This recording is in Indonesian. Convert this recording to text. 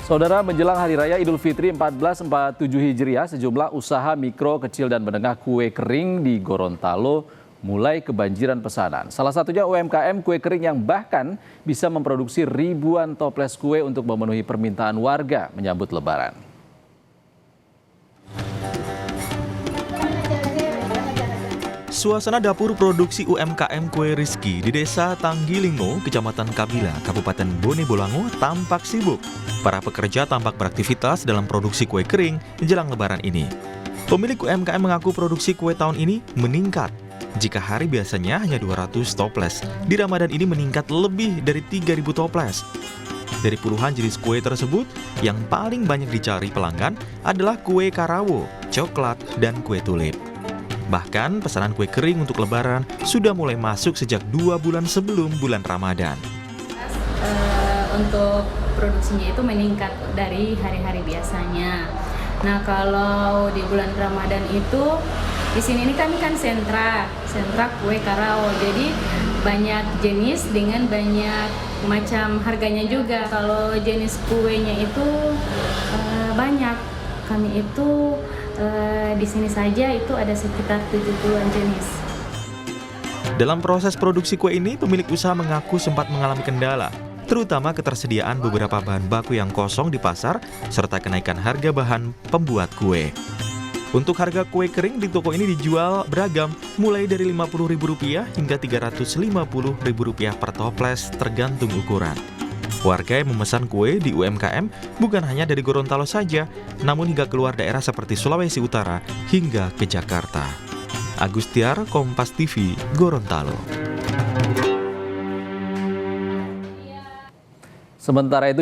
Saudara, menjelang Hari Raya Idul Fitri 1447 Hijriah, sejumlah usaha mikro, kecil, dan menengah kue kering di Gorontalo mulai kebanjiran pesanan. Salah satunya UMKM kue kering yang bahkan bisa memproduksi ribuan toples kue untuk memenuhi permintaan warga menyambut Lebaran. Suasana dapur produksi UMKM Kue Rizky di Desa Tanggilingo, Kecamatan Kabila, Kabupaten Bone Bolango tampak sibuk. Para pekerja tampak beraktivitas dalam produksi kue kering menjelang Lebaran ini. Pemilik UMKM mengaku produksi kue tahun ini meningkat. Jika hari biasanya hanya 200 toples, di Ramadan ini meningkat lebih dari 3.000 toples. Dari puluhan jenis kue tersebut, yang paling banyak dicari pelanggan adalah kue karawo, coklat, dan kue tulip. Bahkan pesanan kue kering untuk Lebaran sudah mulai masuk sejak 2 bulan sebelum bulan Ramadan. Untuk produksinya itu meningkat dari hari-hari biasanya. Nah, kalau di bulan Ramadan itu di sini ini kami kan sentra kue karawo. Jadi banyak jenis dengan banyak macam harganya juga. Kalau jenis kuenya itu banyak. Kami itu di sini saja itu ada sekitar 70-an jenis. Dalam proses produksi kue ini, pemilik usaha mengaku sempat mengalami kendala, terutama ketersediaan beberapa bahan baku yang kosong di pasar, serta kenaikan harga bahan pembuat kue. Untuk harga kue kering di toko ini dijual beragam, mulai dari Rp50.000 hingga Rp350.000 per toples, tergantung ukuran. Warga yang memesan kue di UMKM bukan hanya dari Gorontalo saja, namun hingga keluar daerah seperti Sulawesi Utara hingga ke Jakarta. Agustiar, Kompas TV, Gorontalo. Sementara itu,